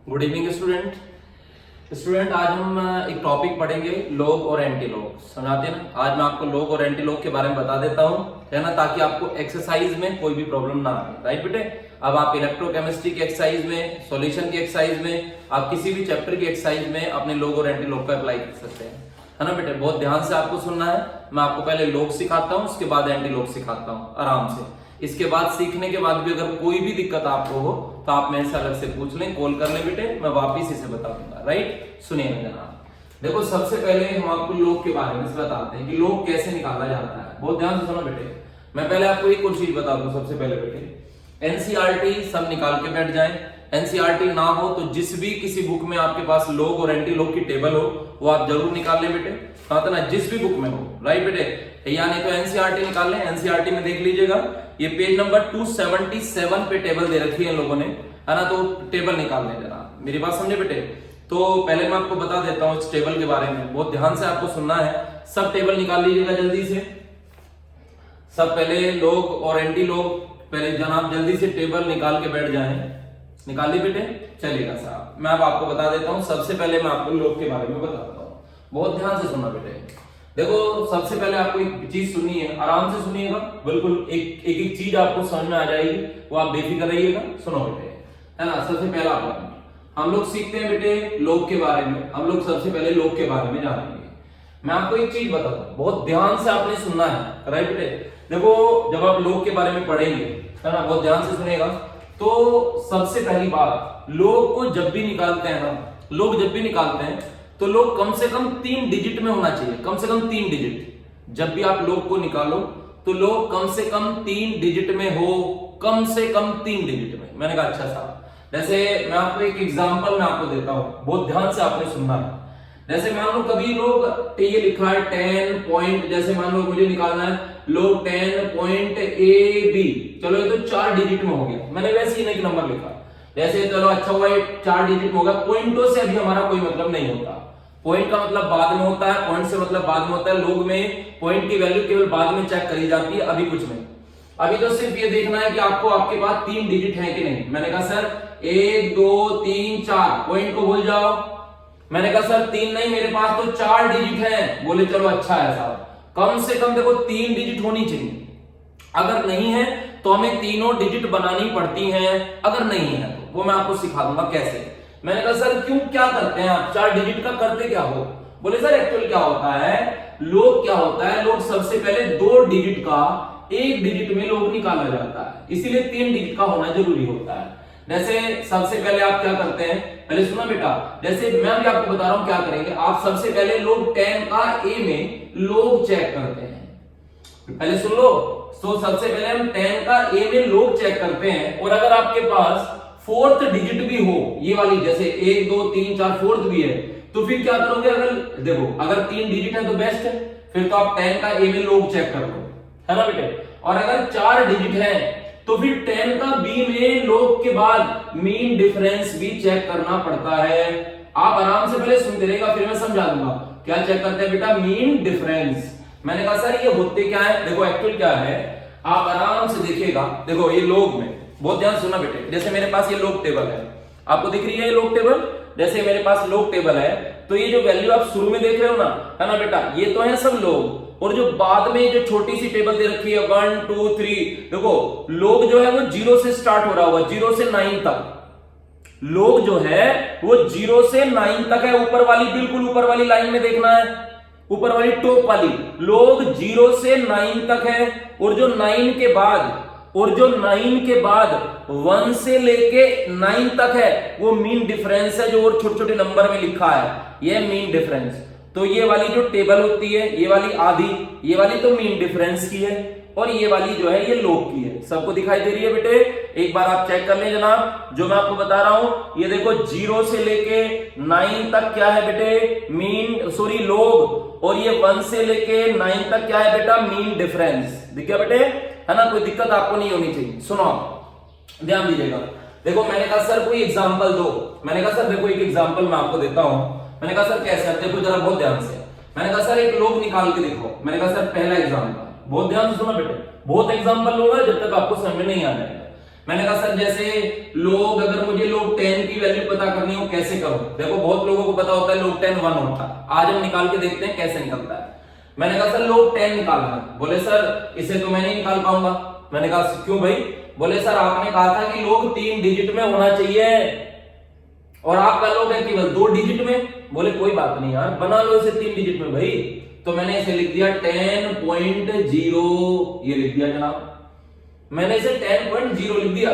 Good evening student आज हम एक टॉपिक पढ़ेंगे लोग और एंटी लोग। समझाते हैं ना। आज मैं आपको लोग और एंटी लोग के बारे में बता देता हूँ, है ना, ताकि आपको एक्सरसाइज में कोई भी प्रॉब्लम ना आए। राइट बेटे, अब आप इलेक्ट्रोकेमिस्ट्री की एक्सरसाइज में, सॉल्यूशन की एक्सरसाइज में, आप किसी भी चैप्टर की एक्सरसाइज में अपने लोग और एंटी लोग का अप्लाई कर सकते हैं, है ना बेटे। बहुत ध्यान से आपको सुनना है। मैं आपको पहले लोग सिखाता हूँ, उसके बाद एंटी लोग सिखाता हूँ आराम से। इसके बाद सीखने के बाद भी अगर कोई भी दिक्कत आपको हो तो आप मेरे से अलग से पूछ लें, कॉल कर लें बेटे, मैं वापिस इसे बता दूंगा। राइट, सुनिए जनाब। देखो सबसे पहले हम आपको लोग के बारे में बताते हैं कि लोग कैसे निकाला जाता है। बहुत ध्यान से सुनो बेटे। मैं पहले आपको एक और चीज बता दूं सबसे पहले बेटे, एनसीईआरटी सब निकाल के बैठ जाएं। एनसीईआरटी ना हो तो जिस भी किसी बुक में आपके पास लोग और एंटी लोग की टेबल हो वो आप जरूर निकाल लें बेटे, है ना, जिस भी बुक में हो। राइट बेटे, या नहीं तो एनसीईआरटी निकाल लें। एनसीईआरटी में देख लीजिएगा, ये पेज नंबर 277 पे टेबल दे रखी है इन लोगों ने, है ना, तो टेबल निकाल लें जरा। मेरी बात समझे बेटे। तो पहले मैं आपको बता देता हूँ इस टेबल के बारे में, बहुत ध्यान से आपको सुनना है। सब टेबल निकाल लीजिएगा जल्दी से। सब पहले लोग और एंटी लोग, पहले जनाब जल्दी से टेबल निकाल के बैठ जाएं। निकाल ली बेटे, चलेगा साहब। मैं अब आपको बता देता हूँ। सबसे पहले मैं आपको लोग के बारे में बताता हूँ, बहुत ध्यान से सुनना बेटे। देखो सबसे पहले आपको एक चीज सुननी है, आराम से सुनिएगा, बिल्कुल एक चीज आपको समझ में आ जाएगी, वो आप बेफिक्र रहिएगा। सुनो बेटे, है ना। सबसे पहला पॉइंट हम लोग सीखते हैं बेटे लोग के बारे में। हम लोग सबसे पहले लोग के बारे में जानेंगे। मैं आपको एक चीज बताता हूँ, बहुत ध्यान से आपने सुनना है। राइट बेटे, देखो जब आप लोग के बारे में पढ़ेंगे, है ना, बहुत ध्यान से सुनेगा। तो सबसे पहली बात, लोग को जब भी निकालते हैं ना, लोग जब भी निकालते हैं तो लोग कम से कम 3 डिजिट में होना चाहिए। कम से कम 3 डिजिट। जब भी आप लोग को निकालो तो लोग कम से कम 3 डिजिट में हो, कम से कम 3 डिजिट में। मैंने कहा अच्छा साहब, जैसे मैं आपको एक एग्जांपल मैं आपको देता हूं, बहुत ध्यान से आपने सुनना है। जैसे मान लो कभी लोग ये लिखा है 10 पॉइंट, जैसे मान लो मुझे निकालना है लोग 10 पॉइंट ए बी, चलो ये तो 4 डिजिट में हो गया। मैंने वैसे ही एक नंबर लिखा, जैसे चलो अच्छा हुआ 4 डिजिट में होगा। पॉइंटों से अभी हमारा कोई मतलब नहीं होता। पॉइंट का मतलब बाद में होता है, पॉइंट से मतलब बाद में होता है। लोग में पॉइंट की वैल्यू केवल बाद में चेक करी जाती है, अभी कुछ नहीं। अभी तो सिर्फ ये देखना है कि आपको आपके पास 3 डिजिट है कि नहीं। मैंने कहा सर 1 2 3 4, पॉइंट को भूल जाओ। मैंने कहा सर 3 नहीं, मेरे पास तो 4 डिजिट है। बोले चलो अच्छा है साहब, कम से कम देखो 3 डिजिट होनी चाहिए। अगर नहीं है तो हमें तीनों डिजिट बनानी पड़ती हैं। अगर नहीं है तो वो मैं आपको सिखा दूंगा कैसे। मैंने कहा सर क्यों, क्या करते हैं आप 4 डिजिट का करते क्या हो? बोले सर एक्चुअल क्या होता है, लोग क्या होता है, लोग सबसे पहले 2 डिजिट का 1 डिजिट में लोग निकाला जाता है, इसीलिए 3 डिजिट का होना जरूरी होता है। जैसे सबसे पहले आप क्या करते हैं, पहले सुना बेटा, जैसे मैं भी आपको बता रहा हूं क्या करेंगे। आप सबसे पहले लोग 10 का ए में लोग चेक करते हैं। पहले सुन लो। तो सबसे पहले हम 10 का ए में लोग चेक करते हैं, और अगर आपके पास 4th डिजिट भी हो, ये वाली जैसे 1 2 3 4 4th भी है, तो फिर क्या करोगे? अगर देखो अगर 3 डिजिट है तो बेस्ट है, फिर तो आप 10 का ए में लोग चेक कर लो, है ना बेटे। और अगर 4 डिजिट है तो फिर 10 का बी में लोग के बाद मीन डिफरेंस भी चेक करना पड़ता है। आप आराम से पहले सुनते रहेगा, फिर मैं समझा दूंगा क्या चेक करते हैं बेटा, मीन डिफरेंस। मैंने कहा सर ये होते क्या है, देखो एक्चुअल क्या है, आप आराम से देखिएगा। देखो ये लोग में बहुत ध्यान सुनना बेटे। जैसे मेरे पास ये लोग टेबल है, आपको दिख रही है ये लोग टेबल। जैसे मेरे पास लोग टेबल है, तो ये जो वैल्यू आप शुरू में देख रहे हो ना, है ना बेटा, ये तो है सब लोग। और जो बाद में जो छोटी सी टेबल दे रखी है 1 2 3, देखो लोग जो है वो 0 से स्टार्ट हो रहा होगा, 0 से 9 तक। लोग जो है वो 0 से 9 तक है। ऊपर वाली, बिल्कुल ऊपर वाली लाइन में देखना है, ऊपर वाली टॉप वाली। लोग 0 से 9 तक है, और जो 9 के बाद 1 से लेके 9 तक है वो मीन डिफरेंस है, जो और छोटे छोटे नंबर में लिखा है, ये मीन डिफरेंस। तो ये वाली जो टेबल होती है, ये वाली आधी, ये वाली तो मीन डिफरेंस की है, और ये वाली जो है ये लोग की है। सबको दिखाई दे रही है बेटे? एक बार आप चेक कर लें जनाब, जो मैं आपको बता रहा हूं। ये देखो 0 से लेके 9 तक क्या है बेटे, लोग, और ये 1 से लेके 9 तक क्या है बेटा, मीन डिफरेंस। दिख गया बेटे, है ना? कोई दिक्कत आपको नहीं होनी चाहिए। सुनो ध्यान दीजिएगा। देखो मैंने कहा सर कोई एग्जांपल दो। मैंने कहा सर देखो एक एग्जांपल मैं आपको देता हूं। मैंने कहा सर कैसे, देखो जरा बहुत ध्यान से। मैंने कहा सर एक लोग निकाल के देखो। मैंने कहा सर पहला एग्जांपल, बहुत ध्यान से सुनो बेटे, बहुत एग्जांपल लूंगा जब तक आपको समझ में नहीं आ जाएगा। मैंने कहा सर जैसे लोग, अगर मुझे लोग 10 की वैल्यू पता करनी हो कैसे करो। देखो बहुत लोगों को पता होता है log 10 1 होता है। आज हम निकाल के देखते हैं कैसे निकलता है। मैंने कहा सर log 10 निकालना है। बोले सर इसे तो मैं नहीं निकाल पाऊंगा। मैंने कहा क्यों भाई? बोले सर आपने कहा था कि log 3 डिजिट में होना चाहिए और आप कर लोगे केवल 2 डिजिट में। बोले कोई बात नहीं यार, बना लो इसे 3 डिजिट में भाई। तो मैंने इसे लिख दिया 10.0, ये लिख दिया जनाब। मैंने इसे 10.0 लिख दिया।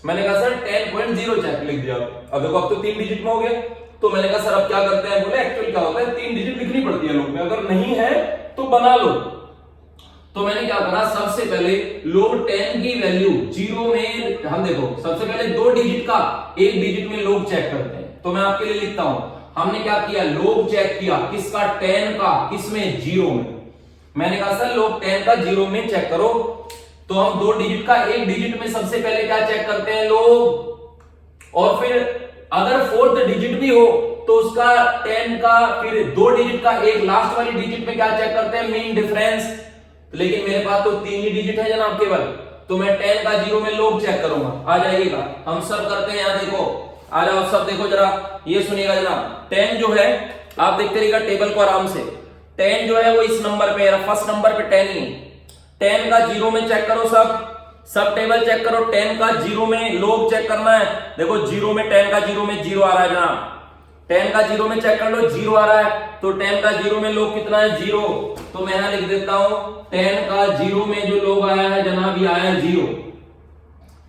मैंने कहा सर 10.0 चेक लिख दिया। अब देखो अब तो 3 डिजिट में हो गया। तो मैंने कहा सर अब क्या करते हैं? बोले एक्चुअली क्या होता है 3 डिजिट लिखनी पड़ती है log में, अगर नहीं है तो बना लो। तो मैंने क्या करा, सबसे पहले log 10 की वैल्यू 0 में हम देखो सबसे पहले 2 डिजिट का 1 डिजिट में log चेक करते हैं। तो मैं आपके लिए लिखता हूं, हमने क्या किया log चेक किया किसका? 10 का, किसमें? 0 में। मैंने कहा सर log 10 का 0 में चेक करो। तो हम 2 डिजिट का 1 डिजिट में सबसे पहले क्या चेक करते हैं? log। और फिर अगर 4th डिजिट भी हो तो उसका 10 का फिर 2 डिजिट का एक लास्ट वाली डिजिट में क्या चेक करते हैं? Mean difference. लेकिन मेरे पास तो 3 ही डिजिट है जनाब केवल, तो मैं 10 का 0 में log चेक करूंगा। आ जाइएगा, हम सब करते हैं। यहां देखो, आ जाओ सब देखो जरा, ये सुनिएगा जनाब। 10 जो है आप देखते रहिएगा टेबल को आराम से। 10 जो है वो इस नंबर पे, फर्स्ट नंबर पे 10 ही है। 10 का 0 में चेक करो, सब टेबल चेक करो। 10 का 0 में log चेक करना है। देखो 0 में 10 का 0 में 0 आ रहा है जनाब। 10 का 0 में चेक कर लो, 0 आ रहा है। तो 10 का 0 में log कितना है? 0। तो मैं यहां लिख देता हूं 10 का 0 में जो log आया है जनाब, ये आया है 0।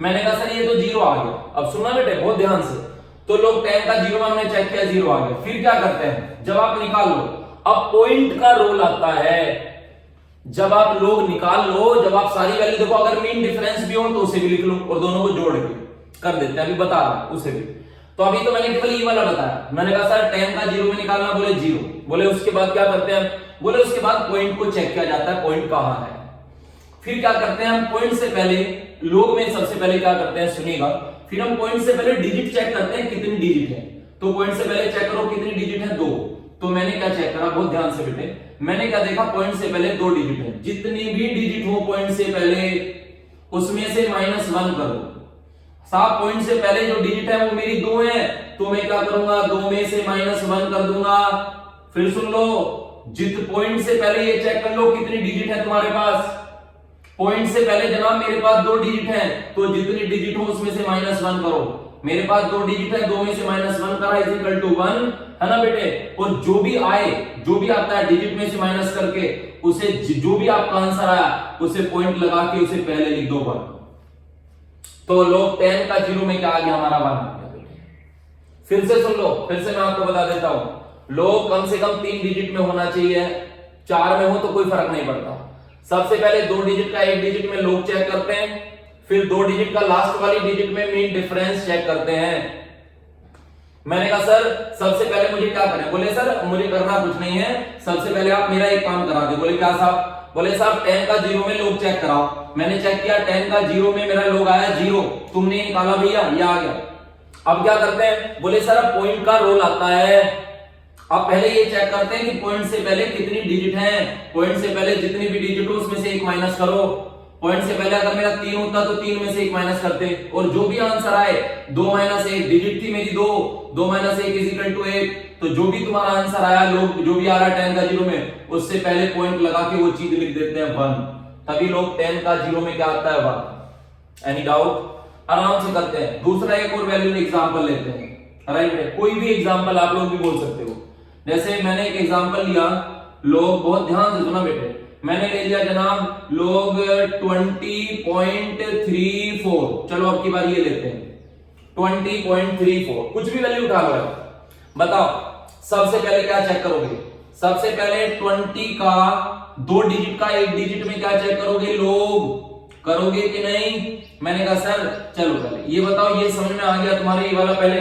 मैंने कहा सर ये तो 0 आ गया। अब सुनना बेटे बहुत ध्यान से। तो log 10 का 0 में हमने चेक किया, 0 आ गया। फिर क्या करते हैं? जब आप निकाल लो, अब पॉइंट का रोल आता है। जब आप log निकाल लो, जब आप सारी वैल्यू देखो, अगर मीन डिफरेंस भी हो तो उसे भी लिख लो और दोनों को जोड़ के कर देते हैं। अभी बता रहा हूं उसे भी। तो अभी तो मैंने केवल ये वाला बताया। मैंने कहा सर 10 का 0 में निकालना, बोले 0। बोले उसके बाद क्या करते हैं? बोले उसके बाद पॉइंट को चेक किया जाता है, पॉइंट कहां है। फिर क्या करते हैं हम? पॉइंट से पहले log में सबसे पहले क्या करते हैं सुनिएगा। फिर हम पॉइंट से पहले डिजिट चेक करते हैं कितनी डिजिट है। तो पॉइंट से पहले चेक करो कितनी डिजिट है, 2। तो मैंने क्या चेक करा, बहुत ध्यान से बेटे। मैंने क्या देखा, पॉइंट से पहले 2 डिजिट है। जितनी भी डिजिट हो पॉइंट से पहले उसमें से -1 कर दो। साफ पॉइंट से पहले जो डिजिट है वो मेरी 2 है, तो मैं क्या करूंगा, 2 में से -1 कर दूंगा। फिर सुन लो, जित पॉइंट से पहले ये चेक कर लो कितनी डिजिट है तुम्हारे पास। पॉइंट से पहले जनाब मेरे पास 2 डिजिट है, तो जितनी डिजिट हो उसमें से -1 करो। मेरे पास 2 डिजिट है, 2 में से -1 करा इज इक्वल टू 1, है ना बेटे। और जो भी आए, जो भी आता है डिजिट में से माइनस करके, उसे जो भी आपका आंसर आया उसे पॉइंट लगा के उसे पहले लिख दो 1। तो log 10 का 0 में क्या आ गया हमारा 1 आ गया बेटे। फिर से सुन लो, फिर से मैं आपको बता देता हूं। log कम से कम 3 डिजिट में होना चाहिए, 4 में हो तो कोई फर्क नहीं पड़ता। सबसे पहले 2 डिजिट का 1 डिजिट में log चेक करते हैं, फिर 2 डिजिट का लास्ट वाली डिजिट में मीन डिफरेंस चेक करते हैं। मैंने कहा सर सबसे पहले मुझे क्या करना है? बोले सर मुझे करना कुछ नहीं है, सबसे पहले आप मेरा एक काम करा दो। बोले क्या साहब? बोले साहब 10 का 0 में log चेक कराओ। मैंने चेक किया 10 का 0 में मेरा log आया 0, तुमने निकाला भैया, ये आ गया। अब क्या करते हैं? बोले सर अब पॉइंट का रोल आता है। अब पहले ये चेक करते हैं कि पॉइंट से पहले कितनी डिजिट है। पॉइंट से पहले जितनी भी डिजिट हो उसमें से 1 माइनस करो। पॉइंट से पहले अगर मेरा 3 होता तो 3 में से 1 माइनस करते, और जो भी आंसर आए 2 - 1 डिजिट थी मेरी 2, 2 - 1 इज इक्वल टू 1। तो जो भी तुम्हारा आंसर आया, लोग जो भी आ रहा है 10 का 0 में, उससे पहले पॉइंट लगा के वो चीज लिख देते हैं 1। तभी लोग 10 का 0 में क्या आता है 1। Any doubt? आराम से करते हैं। दूसरा एक और वैल्यू एग्जांपल लेते हैं, राइट। कोई भी एग्जांपल आप लोग भी बोल सकते हो। जैसे मैंने एक एग्जांपल लिया, लोग बहुत ध्यान से सुना बेटे। मैंने ले लिया जनाब log 20.34। चलो अब की बार ये लेते हैं 20.34। कुछ भी वैल्यू उठा लो। बताओ सबसे पहले क्या चेक करोगे? सबसे पहले 20 का 2 डिजिट का 1 डिजिट में क्या चेक करोगे? log करोगे कि नहीं? मैंने कहा सर चलो पहले ये बताओ, ये समझ में आ गया तुम्हारे? ये वाला पहले,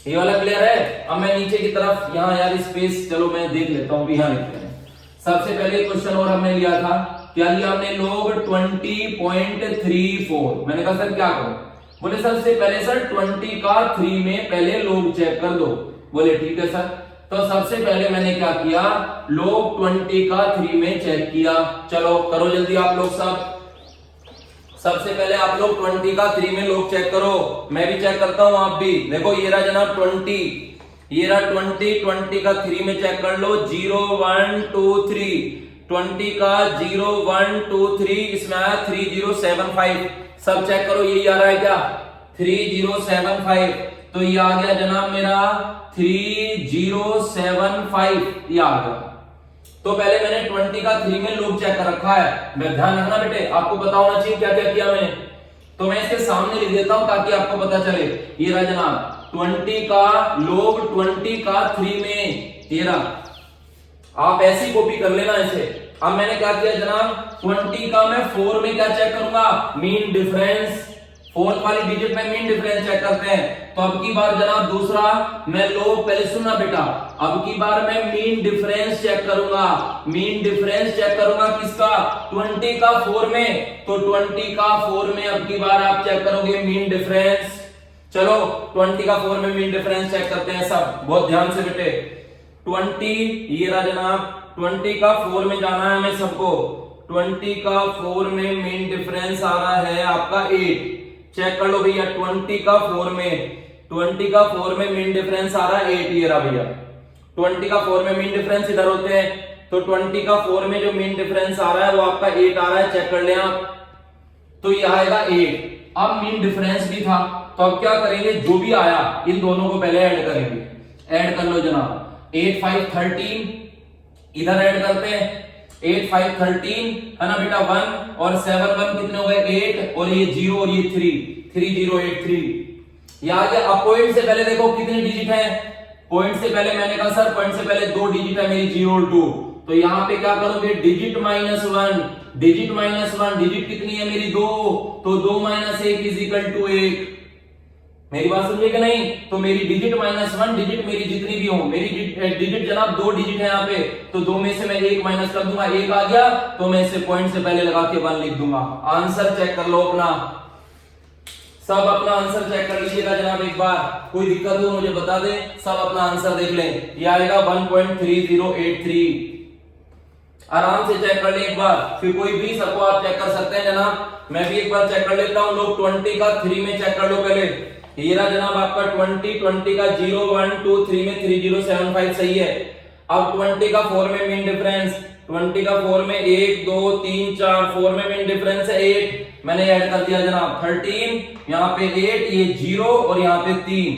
ये वाला क्लियर है? अब मैं नीचे की तरफ यहाँ यार स्पेस, चलो मैं देख लेता हूँ। यहाँ लिखते हैं सबसे पहले क्वेश्चन और हमने लिया था, क्या लिया हमने? log 20.34। मैंने कहा सर क्या करो? बोले सबसे पहले सर 20 का 3 में पहले log चेक कर दो। बोले ठीक है सर। तो सबसे पहले मैंने क्या किया? log 20 का 3 में चेक किया। चलो करो जल्दी आप लोग सब। सबसे पहले आप लोग 20 का 3 में लोग चेक करो, मैं भी चेक करता हूं, आप भी देखो। ये रहा जनाब 20, ये रहा 20 का 3 में चेक कर लो, 0 1 2 3, 20 का 0 1 2 3, इसमें आया 3075, सब चेक करो, यही आ रहा है क्या 3075, तो ये आ गया जनाब मेरा 3075, ये आ गया। तो पहले मैंने 20 का 3 में लोग चेक कर रखा है, मैं ध्यान रखना बेटे, आपको पता होना चाहिए क्या क्या किया मैंने। तो मैं इसके सामने लिख देता हूं ताकि आपको पता चले। ये रहा जनाब 20 का लोग 20 का 3 में, ये रहा, आप ऐसी कॉपी कर लेना इसे। अब मैंने क्या किया जनाब, 20 का मैं 4 में क्या चेक करूंगा, मीन डिफरेंस, फोर्थ वाली डिजिट में मीन डिफरेंस चेक करते हैं। तो अब की बार जनाब दूसरा मैं लोग, पहले सुनना बेटा, अब की बार मैं मीन डिफरेंस चेक करूंगा, मीन डिफरेंस चेक करूंगा किसका, 20 का 4 में, तो 20 का 4 में अब की बार आप चेक करोगे मीन डिफरेंस। चलो 20 का 4 में मीन डिफरेंस चेक करते हैं सब, बहुत ध्यान से बेटे। 20 ये रहा जनाब, 20 का 4 में जाना है हमें सबको, 20 का 4 में मीन डिफरेंस आ रहा है आपका 8, चेक कर लो भैया 20 का 4 में, 20 का 4 में मीन डिफरेंस आ रहा है 8, ये रहा भैया 20 का 4 में मीन डिफरेंस इधर होते हैं, तो 20 का 4 में जो मीन डिफरेंस आ रहा है वो आपका 8 आ रहा है, चेक कर ले आप, तो ये आएगा 8। अब मीन डिफरेंस भी था, तो अब क्या करेंगे, जो भी आया इन दोनों को पहले ऐड करेंगे, ऐड कर लो जनाब, 8 5 13, इधर ऐड करते हैं, 8 5 13 है ना बेटा 1 और 7 1 कितने हो गए 8, और ये 0 और ये 3 3083, ये आ गया। अब पॉइंट से पहले देखो कितने डिजिट है, पॉइंट से पहले मैंने कहा सर पॉइंट से पहले 2 डिजिट है मेरी 0 और 2, तो यहां पे क्या करोगे, digit minus 1, digit minus 1, digit कितनी है मेरी 2, तो 2 माइनस 1 इज इक्वल टू 1, मेरी बात समझे कि नहीं। तो मेरी डिजिट माइनस 1, डिजिट मेरी जितनी भी हो, मेरी डिजिट जनाब 2 डिजिट है यहाँ पे, तो 2 में से मैं 1 माइनस कर दूंगा, 1 आ गया, तो मैं इसे पॉइंट से पहले लगा के 1 लिख दूंगा। आंसर चेक कर लो अपना, सब अपना आंसर चेक कर लीजिएगा जनाब एक बार, कोई दिक्कत हो मुझे बता दे, सब अपना आंसर देख लें, ये आएगा 1.3083, आराम से चेक कर ले एक बार, फिर कोई भी सबको आप चेक कर सकते हैं जनाब। मैं भी एक बार चेक कर लेता हूं, लोग 20 का 3 में चेक कर लो पहले, ये रहा जनाब आपका 20 का 0 1 2 3 में 3075 सही है। अब 20 का 4 में मीन डिफरेंस, 20 का 4 में 1 2 3 4, 4 में मीन डिफरेंस है 8, मैंने ऐड कर दिया जनाब 13, यहाँ पे 8, ये 0 और यहाँ पे 3,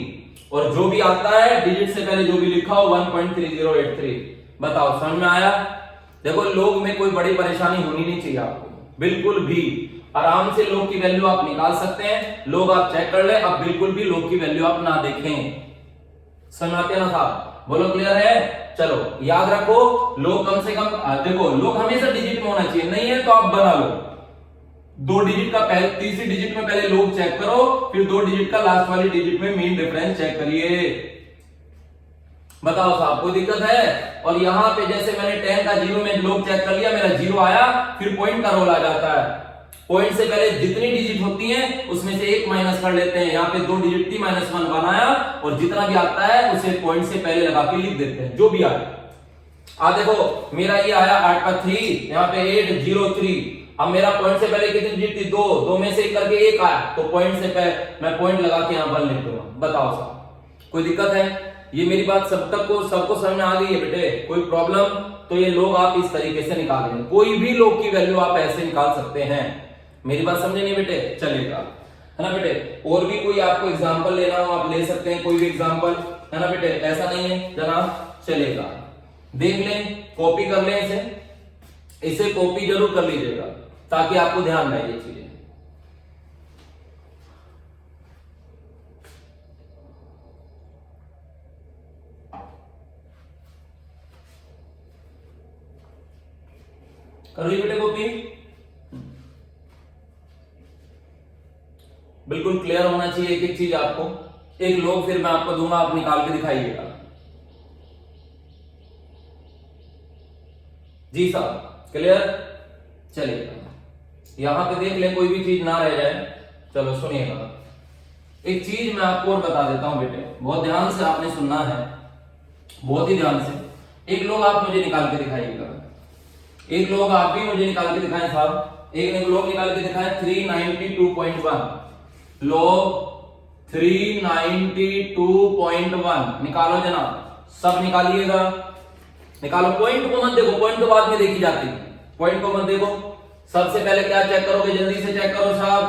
और जो भी आता है डिजिट से पहले जो भी लिखा हो 1.3083, बताओ समझ में आया। देखो लोग में कोई बड़ी परेशानी होनी नहीं चाहिए आपको, बिल्कुल भी आराम से लोग की वैल्यू आप निकाल सकते हैं, लोग आप चेक कर ले, अब बिल्कुल भी लोग की वैल्यू आप ना देखें, समझ आते हैं ना साहब, बोलो क्लियर है। चलो याद रखो, लोग कम से कम देखो लोग हमेशा डिजिट में होना चाहिए, नहीं है तो आप बना लो 2 डिजिट का, पहले तीसरी डिजिट में पहले लोग चेक करो, फिर 2 डिजिट का लास्ट वाली डिजिट में मीन डिफरेंस चेक करिए, बताओ साहब कोई दिक्कत है। और यहां पे जैसे मैंने 10 का 0 में लोग चेक कर लिया, मेरा 0 आया, फिर पॉइंट का रोल आ जाता है, पॉइंट से पहले जितनी डिजिट होती हैं उसमें से 1 माइनस कर लेते हैं, यहाँ पे 2 डिजिट थी -1 बनाया, और जितना भी आता है उसे पॉइंट से पहले लगा के लिख देते हैं, जो भी आए। देखो मेरा ये आया 8 का 3, यहाँ पे 8 0 3, अब मेरा पॉइंट से पहले कितनी डिजिट थी 2 में से 1 करके 1 आया, तो पॉइंट से पहले मैं पॉइंट लगा के यहाँ 1 लिख दूंगा, बताओ साहब कोई दिक्कत है। ये मेरी बात सब तक को सबको समझ में आ गई है बेटे, कोई प्रॉब्लम, तो ये लोग आप इस तरीके से निकाल देंगे, कोई भी लोग की वैल्यू आप ऐसे निकाल सकते हैं, मेरी बात समझे नहीं बेटे, चलेगा है ना बेटे। और भी कोई आपको एग्जांपल लेना हो आप ले सकते हैं, कोई भी एग्जांपल, है ना बेटे, ऐसा नहीं है जनाब, चलेगा, देख लें, कॉपी कर लें, इसे कॉपी जरूर कर लीजिएगा ताकि आपको ध्यान रहे ये चीजें। कर ली बेटे कॉपी, बिल्कुल क्लियर होना चाहिए एक एक चीज आपको, एक लोग फिर मैं आपको दूंगा, आप निकाल के दिखाइएगा। जी साहब क्लियर, चलिएगा यहां पे देख ले कोई भी चीज ना रह जाए। चलो सुनिएगा, एक चीज मैं आपको और बता देता हूं बेटे, बहुत ध्यान से आपने सुनना है, बहुत ही ध्यान से। एक लोग आप मुझे निकाल के दिखाइएगा, एक लोग आप भी मुझे निकाल के दिखाएं साहब, एक ने लोग निकाल के दिखाया 392.1, लोग 392.1 निकालो जनाब, सब निकालिएगा। निकालो, पॉइंट को मत देखो, पॉइंट तो बाद में देखी जाती है, पॉइंट को मत देखो। सबसे पहले क्या चेक करोगे, जल्दी से चेक करो साहब,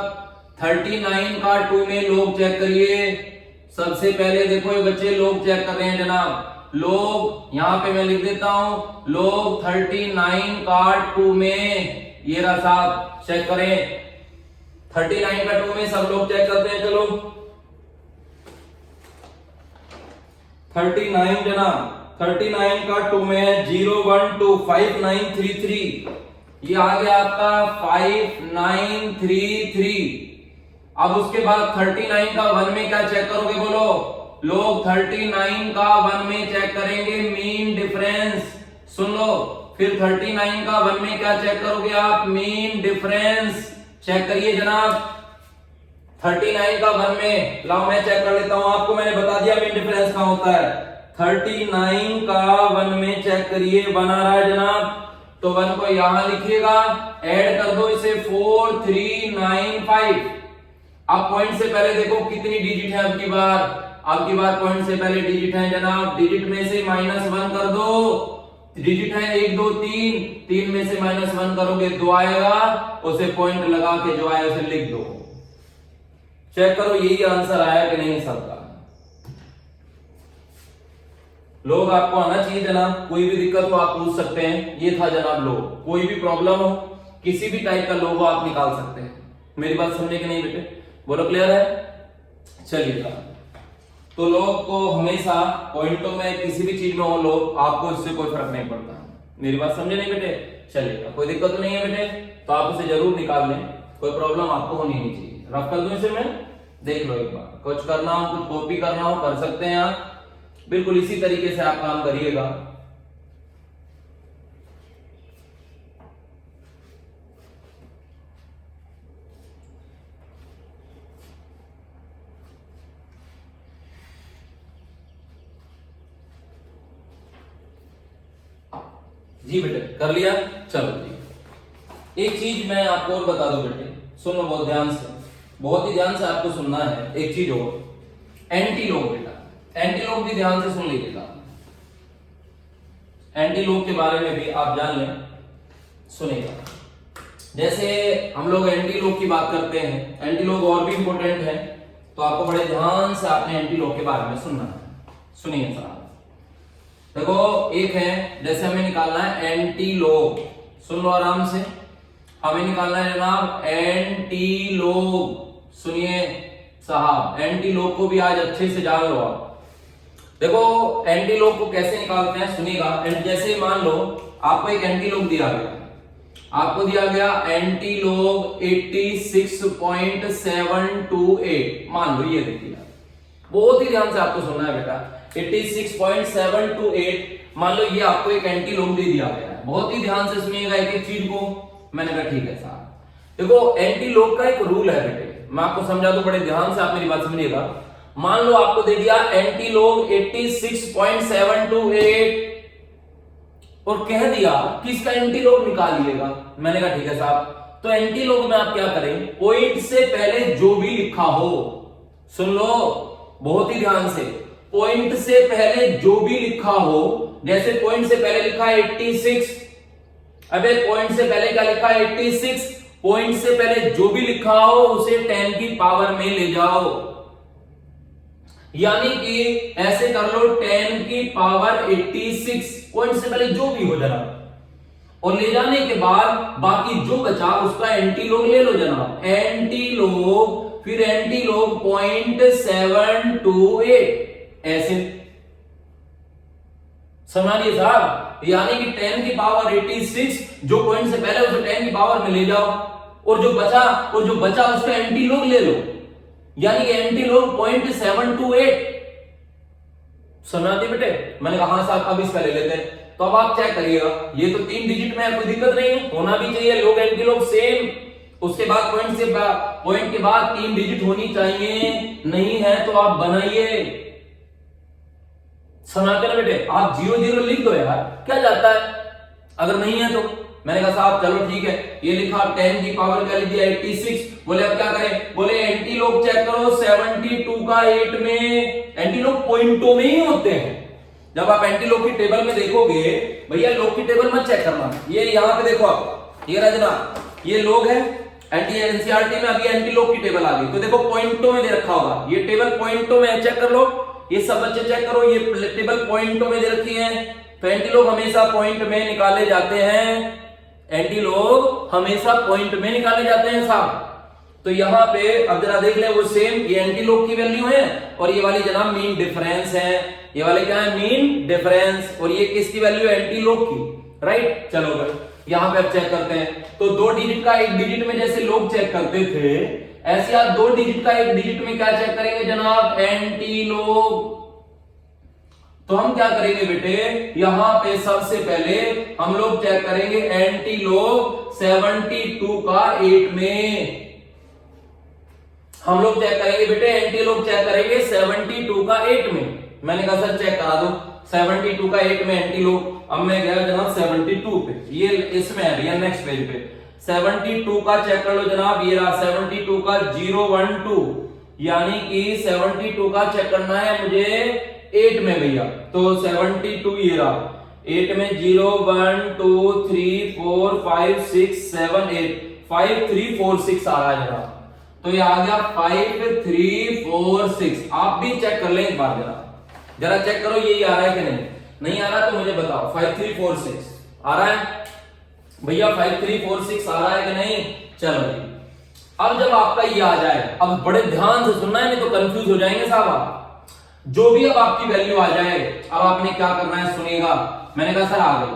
39 का 2 में लोग चेक करिए। सबसे पहले देखो ये बच्चे लोग चेक कर रहे हैं जनाब, लोग यहां पे मैं लिख देता हूं, लोग 39 का 2 में, ये रहा साहब, चेक करें 39 का 2 में, सब लोग चेक करते हैं। चलो 39 जनाब, 39 का 2 में है 0125933, ये आ गया आपका 5933। अब उसके बाद 39 का 1 में क्या चेक करोगे बोलो, लोग 39 का 1 में चेक करेंगे मीन डिफरेंस, सुन लो। फिर 39 का 1 में क्या चेक करोगे आप, मीन डिफरेंस, चेक करिए जनाब। 39 का 1 में, लाओ मैं चेक कर लेता हूं, आपको मैंने बता दिया मीन डिफरेंस कहां होता है। 39 का 1 में चेक करिए, 1 आ रहा है जनाब, तो 1 को यहां लिखिएगा, ऐड कर दो इसे 4395। अब पॉइंट से पहले देखो कितनी डिजिट है, अब की बार पॉइंट से पहले डिजिट है जनाब, डिजिट में से -1 कर दो, डिजिट है 1 2 3, 3 में से -1 करोगे 2 आएगा, उसे पॉइंट लगा के जो आया उसे लिख दो। चेक करो यही आंसर आया कि नहीं सबका। लोग आपको आना चाहिए जनाब, कोई भी दिक्कत हो आप पूछ सकते हैं। ये था जनाब लोग, कोई भी प्रॉब्लम हो, किसी भी टाइप का लोगो आप निकाल सकते हैं। मेरी बात समझे कि नहीं बेटे, बोलो क्लियर है। चलिए, तो लोग को हमेशा पॉइंटों में किसी भी चीज में हो लोग, आपको इससे कोई फर्क नहीं पड़ता। मेरी बात समझे नहीं बेटे। चलिए, कोई दिक्कत तो नहीं है बेटे, तो आप उसे जरूर निकाल लें, कोई प्रॉब्लम आपको होनी नहीं चाहिए। रफ कर दूं इसे मैं, देख लो एक बार, कुछ करना हो, कुछ कॉपी करना हो कर सकते हैं आप, बिल्कुल इसी तरीके से आप काम करिएगा। जी बेटे कर लिया। चलो जी, एक चीज मैं आपको और बता दूं बेटे, सुनो बहुत ध्यान से, बहुत ही ध्यान से आपको सुनना है। एक चीज और, एंटी लोग बेटा, एंटी लोग भी ध्यान से सुन लीजिएगा। एंटी लोग के बारे में भी आप जान लें, सुनिएगा। जैसे हम लोग एंटी लोग की बात करते हैं, एंटी लोग और भी इंपॉर्टेंट है, तो आपको बड़े ध्यान से आपने एंटी लोग के बारे में सुनना है। सुनिए साहब, देखो एक है, जैसे हमें निकालना है एंटी लोग, सुन लो आराम से, हमें निकालना है जनाब एंटी लोग। सुनिए साहब, एंटी लोग को भी आज अच्छे से जान लो आप। देखो एंटी लोग को कैसे निकालते हैं, सुनिएगा। जैसे मान लो आपको एक एंटी लोग दिया गया, आपको दिया गया एंटी लोग 86.728, मान लो ये देखिए, बहुत ही ध्यान से आपको सुनना है बेटा, 86.728, मान लो ये आपको एक एंटी लोग दे दिया गया है। बहुत ही ध्यान से सुनिएगा एक एक चीज को। मैंने कहा ठीक है साहब, देखो एंटी लोग का एक रूल है बेटे, मैं आपको समझा दूं, बड़े ध्यान से आप मेरी बात समझिएगा। मान लो आपको दे दिया एंटी लोग 86.728 और कह दिया कि इसका एंटी लोग निकालिएगा। मैंने कहा ठीक है साहब, तो एंटी लोग में आप क्या करें, पॉइंट से पहले जो भी लिखा हो, सुन लो बहुत ही ध्यान से, पॉइंट से पहले जो भी लिखा हो, जैसे पॉइंट से पहले लिखा है 86, अबे पॉइंट से पहले क्या लिखा है 86, पॉइंट से पहले जो भी लिखा हो उसे 10 की पावर में ले जाओ, यानी कि ऐसे कर लो 10 की पावर 86, पॉइंट से पहले जो भी हो जनाब, और ले जाने के बाद बाकी जो बचा उसका एंटी लोग ले लो जनाब, एंटी लोग, फिर एंटी लोग 0.728, ऐसे समझिए साहब, यानी कि 10 की पावर 86 जो पॉइंट से पहले उसे 10 की पावर में ले जाओ, और जो बचा उसका एंटी लोग ले लो, यानी कि एंटी लोग 0.728। समझाते बेटे, मैंने कहा हाँ साहब अब इसका ले लेते हैं। तो अब आप चेक करिएगा, ये तो 3 डिजिट में है, कोई दिक्कत नहीं है, होना भी चाहिए लोग एंटी लोग सेम। उसके बाद पॉइंट के बाद 3 डिजिट होनी चाहिए, नहीं है तो आप बनाइए। समझाते ना बेटे, आप 0 0 लिख दो यार, क्या जाता है, अगर नहीं है तो मैंने कहा साहब चलो ठीक है, ये लिखा 10 की पावर क्या लिख दिया 86। बोले अब क्या करें, बोले एंटी लोग चेक करो 72 का 8 में, एंटी लोग पॉइंटों में ही होते हैं। जब आप एंटी लोग की टेबल में देखोगे, भैया लोग की टेबल मत चेक करना, ये यहां पे देखो आप, ये रजना ये लोग है, एंटी एनसीईआरटी में अभी एंटी लोग की टेबल आ गई, तो देखो पॉइंटों में दे रखा होगा, ये टेबल पॉइंटों में है, चेक कर लो, ये सब बच्चे चेक करो, ये टेबल पॉइंटों में दे रखी है। तो एंटी लोग हमेशा पॉइंट में निकाले जाते हैं, एंटी लोग हमेशा पॉइंट में निकाले जाते हैं साहब। तो यहां पे अब जरा देख ले, वो सेम ये एंटी लोग की वैल्यू है और ये वाली जनाब मीन डिफरेंस है, ये वाले क्या है मीन डिफरेंस, और ये किसकी वैल्यू है एंटी लोग की, राइट। चलो फिर यहां पे अब चेक करते हैं, तो 2 डिजिट का 1 डिजिट में जैसे लोग चेक करते थे, ऐसे आप 2 डिजिट का 1 डिजिट में क्या चेक करेंगे जनाब, एंटी लोग। तो हम क्या करेंगे बेटे, यहां पे सबसे पहले हम लोग चेक करेंगे एंटी लोग 72 का 8 में, हम लोग चेक करेंगे बेटे एंटी लोग चेक करेंगे 72 का 8 में। मैंने कहा सर चेक करा दो 72 का 8 में एंटी लोग। अब मैं गया जनाब 72 पे, ये इसमें है भैया नेक्स्ट पेज पे, 72 का चेक कर लो जनाब, ये रहा 72 का 012, यानी कि 72 का चेक करना है मुझे 8 में भैया, तो 72 ये रहा 8 में 0 1 2 3 4 5 6 7 8 5 3 4 6 आ रहा है जरा, तो ये आ गया 5 3 4 6। आप भी चेक कर लें एक बार, जरा चेक करो यही आ रहा है कि नहीं, नहीं आ रहा तो मुझे बताओ। 5 3 4 6 आ रहा है भैया, 5 3 4 6 आ रहा है कि नहीं। चलो जी, अब जब आपका ये आ जाए, अब बड़े ध्यान से सुनना है नहीं तो कंफ्यूज हो जाएंगे साहब आप। जो भी अब आपकी वैल्यू आ जाए, अब आपने क्या करना है सुनिएगा। मैंने कहा सर आ गई,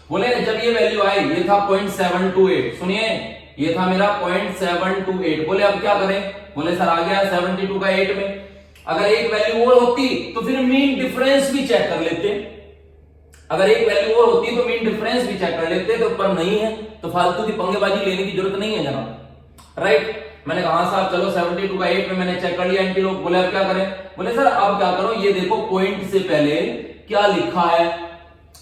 बोले जब ये वैल्यू आई, ये था 0.728, सुनिए ये था मेरा 0.728, बोले अब क्या करें, बोले सर आ गया 72 का 8 में, अगर एक वैल्यू और होती तो फिर मीन डिफरेंस भी चेक कर लेते, अगर एक वैल्यू और होती तो मीन डिफरेंस भी चेक कर लेते, तो पर नहीं है तो फालतू की पंगेबाजी लेने की जरूरत नहीं है जनाब, राइट। मैंने कहा साहब चलो 72 का 8 में मैंने चेक कर लिया एंटी लोग, बोले अब क्या करें, बोले सर अब क्या करो, ये देखो पॉइंट से पहले क्या लिखा है।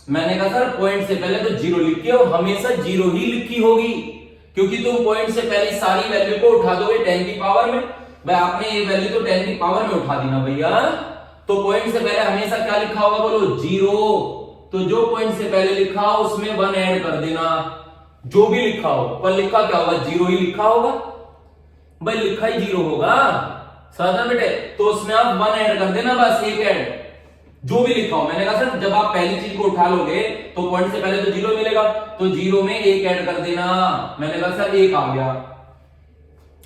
मैंने कहा सर पॉइंट से पहले तो 0 लिखी है और हमेशा 0 ही लिखी होगी, क्योंकि तुम पॉइंट से पहले सारी वैल्यू को उठा दोगे 10 की पावर में, भाई आपने ये वैल्यू तो 10 की पावर में उठा दी ना भैया, तो पॉइंट से पहले हमेशा क्या लिखा होगा बोलो 0, तो जो पॉइंट से पहले लिखा हो उसमें 1 ऐड कर देना, जो भी लिखा हो, पर लिखा क्या होगा 0 ही लिखा होगा, भाई लिखा ही 0 होगा साधारण बेटे, तो उसमें आप 1 ऐड कर देना, बस एक ऐड, जो भी लिखा हो। मैंने कहा सर जब आप पहली चीज को उठा लोगे तो पॉइंट से पहले तो 0 मिलेगा, तो 0 में 1 ऐड कर देना। मैंने कहा सर 1 आ गया,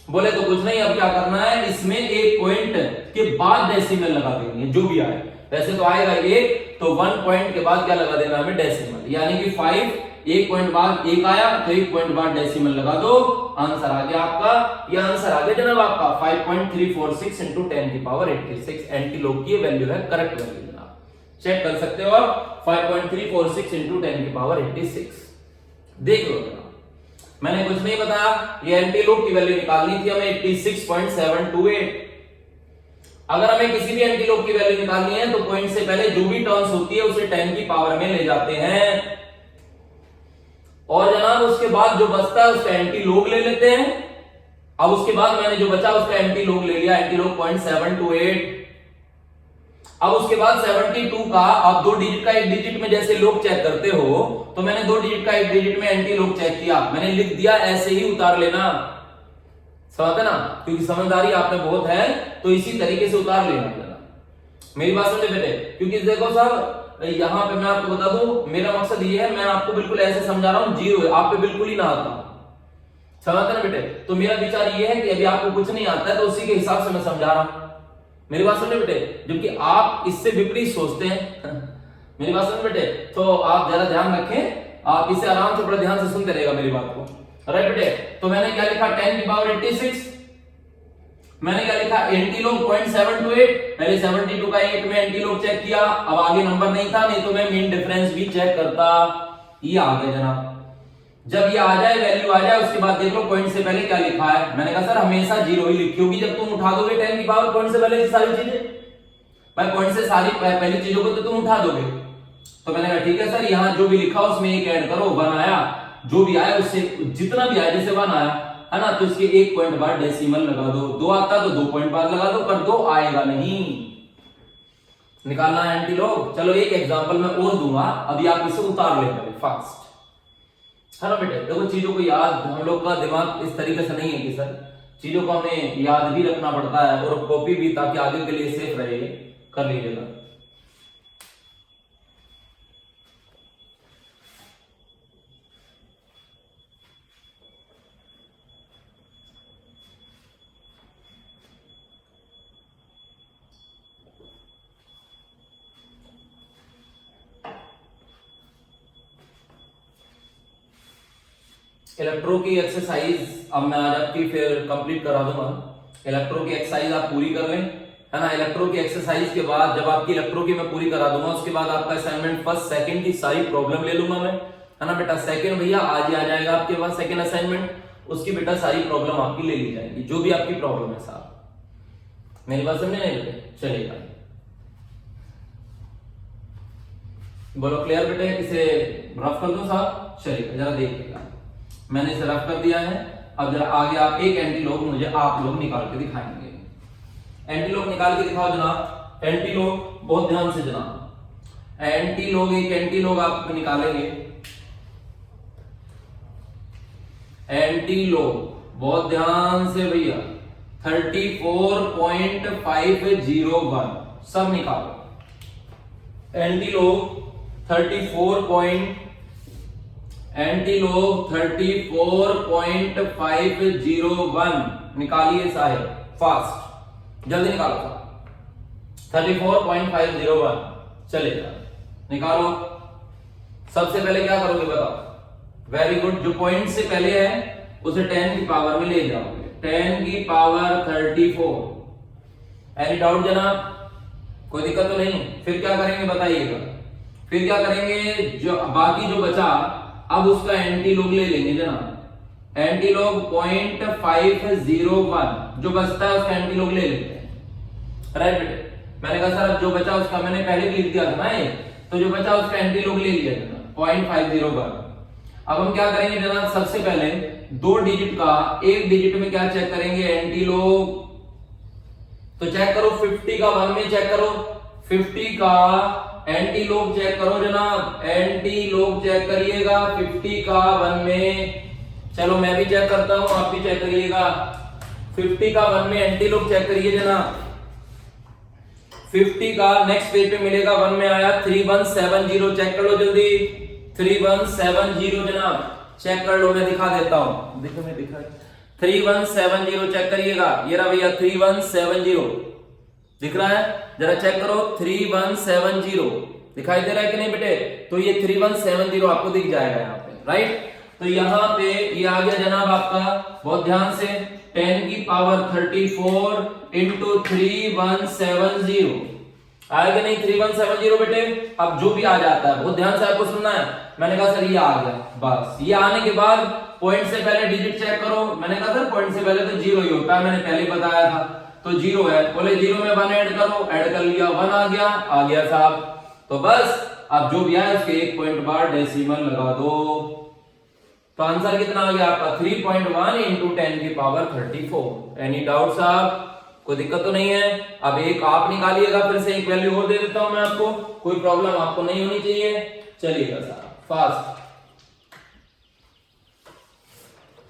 बोले तो कुछ नहीं, अब क्या करना है, इसमें एक पॉइंट के बाद डेसिमल लगा देंगे, जो भी आए, वैसे तो आएगा 1, तो 1 पॉइंट के बाद क्या लगा देना हमें डेसिमल, यानी कि 5, 1 पॉइंट बाद 1 आया तो 1 पॉइंट बाद डेसिमल लगा दो, आंसर आ गया आपका, ये आंसर आ गया जनाब आपका 5.346 इंटू 10 की पावर 86, एंटी लोग की वैल्यू है, करेक्ट वैल्यू जनाब, चेक कर सकते हो आप, 5.346 इंटू 10 की पावर 86, देख लो जनाब। मैंने कुछ नहीं बताया, ये एंटी लोग की वैल्यू निकालनी थी हमें 86.728। अगर हमें किसी भी एंटी लोग की वैल्यू निकालनी है तो पॉइंट से पहले जो भी टर्म्स होती है उसे 10 की पावर में ले जाते हैं, और जनाब उसके बाद जो बचता है उसका एंटी लोग ले लेते हैं। अब उसके बाद मैंने जो बचा उसका एंटी लोग ले लिया, एंटी लोग 0.728। अब उसके बाद 72 का आप 2 डिजिट का 1 डिजिट में जैसे लोग चेक करते हो, तो मैंने 2 डिजिट का 1 डिजिट में एंटी लोग चेक किया, मैंने लिख दिया, ऐसे ही उतार लेना, समझ ना, क्योंकि समझदारी आप में बहुत है तो इसी तरीके से उतार लेना, मेरी बात समझे बेटे। क्योंकि देखो साहब यहां पे मैं आपको बता दूं, मेरा मकसद ये है, मैं आपको बिल्कुल ऐसे समझा रहा हूं 0 है, आप पे बिल्कुल ही ना आता, समझते ना बेटे। तो मेरा विचार ये है कि अभी आपको कुछ नहीं आता है तो उसी के हिसाब से मैं समझा रहा हूं, मेरी बात समझे बेटे, जबकि आप इससे विपरीत सोचते हैं मेरी बात समझे बेटे, तो आप ज्यादा ध्यान रखें, आप इसे आराम से बड़े ध्यान से सुनते रहेगा मेरी बात को, राइट बेटे। तो मैंने क्या लिखा 10 की पावर 86, मैंने क्या लिखा एंटी लोग 0.728, पहले 72 का 8 में एंटी लोग चेक किया, अब आगे नंबर नहीं था, नहीं तो मैं मीन डिफरेंस भी चेक करता, ये आ गया जनाब। जब ये आ जाए वैल्यू आ जाए उसके बाद देख लो पॉइंट से पहले क्या लिखा है, मैंने कहा सर हमेशा 0 ही लिखी होगी, जब तुम उठा दोगे 10 की पावर पॉइंट से पहले सारी चीजें, भाई पॉइंट से सारी पहली चीजों को तो तुम उठा दोगे, तो मैंने कहा ठीक है सर यहाँ जो भी लिखा उसमें 1 ऐड करो, 1 आया, जो भी आया उससे जितना भी आया, जैसे 1 आया है ना, तो इसके 1 पॉइंट बाद डेसिमल लगा दो, 2 आता तो 2 पॉइंट बाद लगा दो, पर 2 आएगा नहीं। निकालना है एंटी लॉग। चलो एक एग्जांपल मैं और दूंगा, अभी आप इसे उतार लेंगे फास्ट, है ना बेटे। देखो चीजों को याद, हम लोग का दिमाग इस तरीके से नहीं है कि सर चीजों को हमें याद भी रखना पड़ता है और कॉपी भी, ताकि आगे के लिए सेफ रहे। कर लीजिएगा। इलेक्ट्रो की एक्सरसाइज अब मैं आज आपकी फिर कंप्लीट करा दूंगा। इलेक्ट्रो की एक्सरसाइज आप पूरी कर लें, है ना। इलेक्ट्रो की एक्सरसाइज के बाद जब आपकी इलेक्ट्रो की मैं पूरी करा दूंगा, उसके बाद आपका असाइनमेंट फर्स्ट सेकंड की सारी प्रॉब्लम ले लूंगा मैं, है ना बेटा। सेकंड भैया आज ही आ जाएगा आपके पास सेकंड असाइनमेंट, उसकी बेटा सारी प्रॉब्लम आपकी ले ली जाएगी, जो भी आपकी प्रॉब्लम है साहब। मेरी बात समझे नहीं बेटे? चलिएगा, बोलो क्लियर बेटे? इसे रफ कर दो साहब। चलिए जरा देखिएगा, मैंने इसे रफ कर दिया है। अब जरा आगे आप एक एंटी लॉग मुझे आप लोग निकाल के दिखाएंगे। एंटी लॉग निकाल के दिखाओ जनाब। एंटी लॉग बहुत ध्यान से जनाब, एंटी लॉग एक एंटी लॉग आप निकालेंगे। एंटी लॉग बहुत ध्यान से भैया 34.501 सब निकालो। एंटी लॉग 34.501 निकालिए साहेब, फास्ट जल्दी निकालो साहब। 34.501 चलेगा, निकालो। सबसे पहले क्या करोगे बताओ? वेरी गुड, जो पॉइंट से पहले है उसे 10 की पावर में ले जाओगे, 10 की पावर 34। एनी डाउट जनाब? कोई दिक्कत तो नहीं? फिर क्या करेंगे बताइएगा? फिर क्या करेंगे, जो बाकी जो बचा अब उसका एंटी लॉग ले लेंगे जनाब। एंटी लॉग 0.501 जो बचता है उसका एंटी लॉग ले लेते हैं, राइट बेटे। मैंने कहा सर जो बचा उसका मैंने पहले लिख दिया था ना ये, तो जो बचा उसका एंटी लॉग ले लिया जनाब 0.501। अब हम क्या करेंगे जनाब, सबसे पहले 2 डिजिट का, एक डिजिट में क्या चेक करेंगे एंटी लॉग, तो चेक करो 50 का 1 में चेक करो, 50 का एंटी लॉग चेक करो जनाब, एंटी लॉग चेक करिएगा 50 का 1 में। चलो मैं भी चेक करता हूं, आप भी चेक करिएगा। 50 का 1 में एंटी लॉग चेक करिए जनाब। 50 का नेक्स्ट पेज पे मिलेगा, 1 में आया 3170, चेक कर लो जल्दी। 3170 जनाब चेक कर लो, मैं दिखा देता हूं, देखो मैं दिखा 3170 चेक करिएगा। ये रहा भैया 3170 दिख रहा है, जरा चेक करो 3170 दिखाई दे रहा है कि नहीं बेटे? तो ये 3170 आपको दिख जाएगा यहाँ पे, राइट। तो यहाँ पे ये आ गया जनाब आपका, बहुत ध्यान से 10 की पावर 34 इंटू 3170 आएगा नहीं 3170 बेटे। अब जो भी आ जाता है बहुत ध्यान से आपको सुनना है। मैंने कहा सर ये आ गया, बस ये आने के बाद पॉइंट से पहले डिजिट चेक करो। मैंने कहा सर पॉइंट से पहले तो 0 ही होता है, मैंने पहले बताया था, तो 0 है। बोले 0 में 1 ऐड करो, ऐड कर लिया, 1 आ गया साहब। तो बस अब जो भी आया उसके 1 पॉइंट बाद डेसिमल लगा दो, तो आंसर कितना आ गया आपका 3.1 इंटू 10 की पावर 34। एनी डाउट साहब? कोई दिक्कत तो नहीं है? अब एक आप निकालिएगा, फिर से एक वैल्यू और दे देता हूं मैं आपको, कोई प्रॉब्लम आपको नहीं होनी चाहिए। चलिएगा साहब फास्ट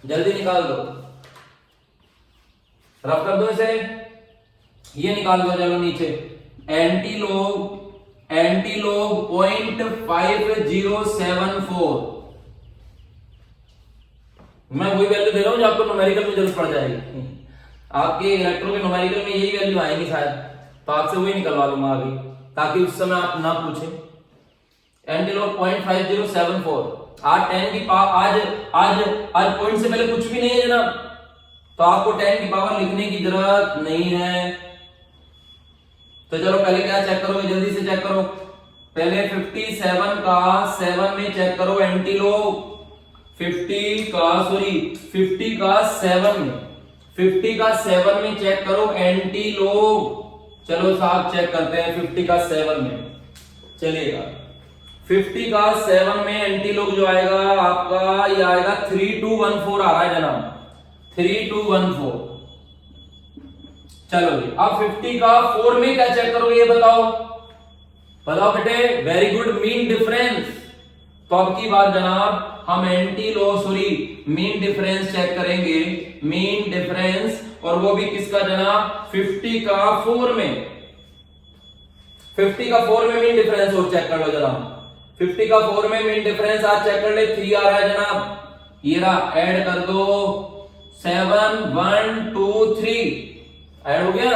जल्दी निकाल दो, रफ कर दो इसे, ये निकाल दो। चलो नीचे एंटी लॉग 0.5074, मैं वही वैल्यू दे रहा हूं जो आपको न्यूमेरिकल में जरूरत पड़ जाएगी। आपके इलेक्ट्रो के न्यूमेरिकल में यही वैल्यू आएगी शायद, तो आपसे वही निकलवा लूंगा अभी, ताकि उस समय आप ना पूछे। एंटी लॉग 0.5074, आज 10 की पावर, आज पॉइंट से पहले कुछ भी नहीं है ना, तो आपको 10 की पावर लिखने की जरूरत नहीं है। तो चलो पहले क्या चेक करोगे, जल्दी से चेक करो। पहले 57 का 7 में चेक करो एंटी लॉग, 50 का 7 में, 50 का 7 में चेक करो एंटी लॉग। चलो साहब चेक करते हैं 50 का 7 में, चलिएगा 50 का 7 में एंटी लॉग जो आएगा आपका, ये आएगा 3214 आ रहा है जनाब, 3214। चलो जी, अब 50 का 4 में क्या चेक करोगे ये बताओ, बताओ बेटे। Very good, mean difference. तो अब की बार जनाब हम antilog mean difference check करेंगे, मीन डिफरेंस, और वो भी किसका जनाब, 50 का 4 में। 50 का 4 में मीन डिफरेंस और चेक कर लो जनाब, 50 का 4 में मीन डिफरेंस आज चेक कर ले, 3 आ रहा है जनाब, ये रहा, ऐड कर दो 7 1 2 3, ऐड हो गया।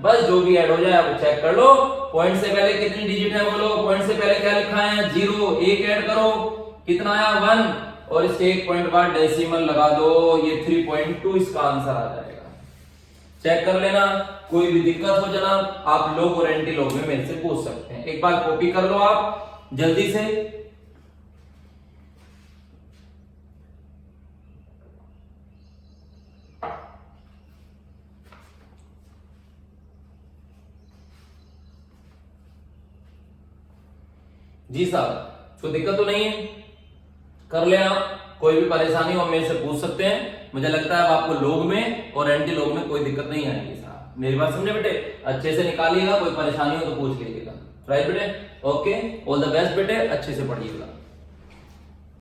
बस जो भी ऐड हो जाए आप चेक कर लो। पॉइंट से पहले कितनी डिजिट है बोलो, पॉइंट से पहले क्या लिखा है, 0, 1 ऐड करो, कितना आया 1, और इसके 1 पॉइंट बाद डेसिमल लगा दो, ये 3.2 इसका आंसर आ जाएगा। चेक कर लेना, कोई भी दिक्कत हो जनाब आप लोग और एंटी लॉग में मेरे से पूछ सकते हैं। एक बार कॉपी कर लो आप जल्दी से। जी साहब, कोई दिक्कत तो नहीं है, कर ले आप। कोई भी परेशानी हो मेरे से पूछ सकते हैं। मुझे लगता है अब आपको लॉग में और एंटी लॉग में कोई दिक्कत नहीं आएगी साहब। मेरी बात समझे बेटे, अच्छे से निकालिएगा, कोई परेशानी हो तो पूछ लीजिएगा। राइट बेटे, ओके, ऑल द बेस्ट बेटे, अच्छे से पढ़िएगा।